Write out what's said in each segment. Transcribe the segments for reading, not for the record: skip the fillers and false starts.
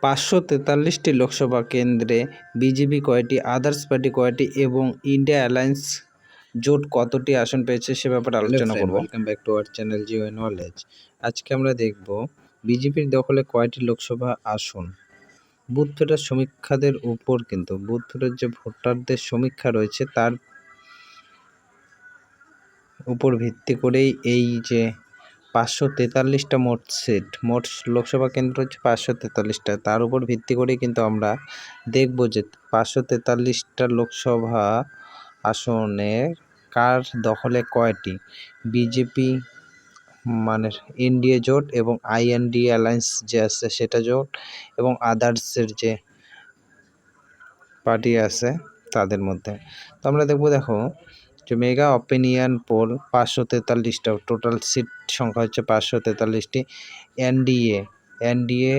543টি লোকসভা কেন্দ্রে বিজেপি কয়টি, others party কয়টি এবং ইন্ডিয়া অ্যালায়েন্স জোট কতটি আসন পেয়েছে সে ব্যাপারে আলোচনা করব। Welcome back to our channel Jio knowledge. আজকে আমরা দেখব বিজেপির দখলে কয়টি লোকসভা আসন। বুথ ফেরার সমীক্ষাদের উপর কিন্তু বুথ ফেরার যে ভোটারদের সমীক্ষা রয়েছে তার উপর ভিত্তি করেই এই যে 543টা মোট লোকসভা কেন্দ্র হচ্ছে 543টা, তার উপর ভিত্তি করেই কিন্তু আমরা দেখব যে 543টা লোকসভা আসনে কার দখলে কয়টি। বিজেপি মানে এনডিএ জোট এবং আইএনডিএ অ্যালায়েন্স যে আছে সেটা জোট এবং আদার্সের যে পার্টি আছে তাদের মধ্যে। তো আমরা দেখো যে মেগা অপিনিয়ন পোল 543টা, টোটাল সিট সংখ্যা হচ্ছে 543টি। NDA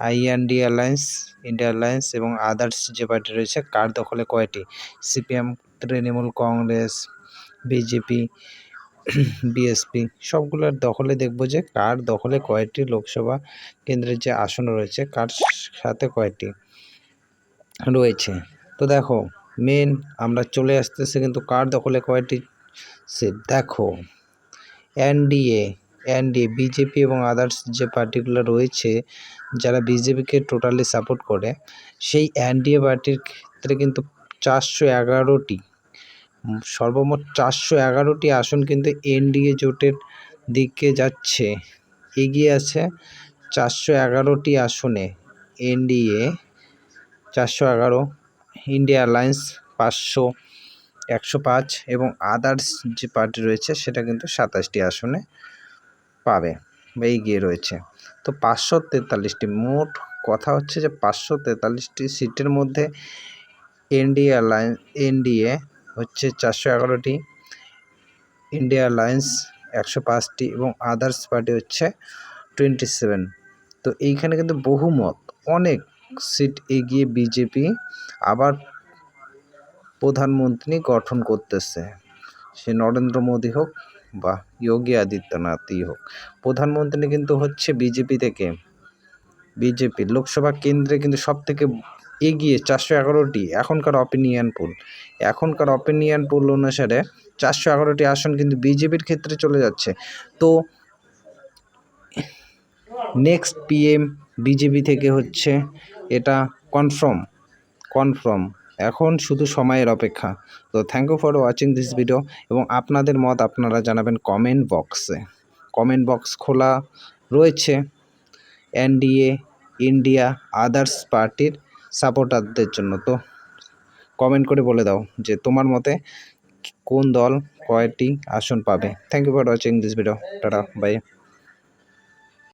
I N D A alliance, India alliance এবং আদার্স যে পার্টি রয়েছে কার দখলে কয়টি। CPM, Trinamool Congress, BJP, BSP সবগুলোর দখলে দেখব যে কার দখলে কয়টি লোকসভা কেন্দ্রের যে আসন রয়েছে কার সাথে কয়টি রয়েছে। তো দেখো মেন আমরা চলে আসতেছে কিন্তু কার দখলে কয়টি সিট। দেখো এনডিএ বিজেপি এবং আদার্স যে পার্টিগুলো রয়েছে যারা বিজেপিকে টোটালি সাপোর্ট করে, সেই এনডিএ পার্টির ক্ষেত্রে কিন্তু 411টি, সর্বমোট 411টি আসন কিন্তু এনডিএ জোটের দিকে যাচ্ছে, এগিয়ে আছে 411টি আসনে। এনডিএ 411, ইন্ডিয়া অ্যালায়েন্স 105 এবং আদার্স যে পার্টি রয়েছে সেটা কিন্তু 27টি আসনে পাবে বা এগিয়ে রয়েছে। তো 543টি মোট কথা হচ্ছে যে 543টি সিটের মধ্যে এনডিএ হচ্ছে 411টি, ইন্ডিয়া অ্যালায়েন্স 105টি এবং আদার্স পার্টি হচ্ছে 27। তো এইখানে কিন্তু বহুমত অনেক সিট এগিয়ে বিজেপি আবার প্রধানমন্ত্রী গঠন করতেছে, সে নরেন্দ্র মোদী হোক বা যোগী আদিত্যনাথই হোক। প্রধানমন্ত্রী কিন্তু হচ্ছে বিজেপি থেকে, বিজেপির লোকসভা কেন্দ্রে কিন্তু সব থেকে এগিয়ে 411টি। এখনকার অপিনিয়ন পোল অনুসারে 411টি আসন কিন্তু বিজেপির ক্ষেত্রে চলে যাচ্ছে। তো নেক্সট পিএম বিজেপি থেকে হচ্ছে, এটা কনফার্ম, এখন শুধু সময়ের অপেক্ষা। তো thank you for watching this video এবং আপনাদের মত আপনারা জানাবেন কমেন্ট বক্স খোলা রয়েছে এনডিএ, ইন্ডিয়া, আদার্স পার্টির সাপোর্টারদের জন্য। তো কমেন্ট করে বলে দাও যে তোমার মতে কোন দল কয়টি আসন পাবে। Thank you for watching this video. Tata, by.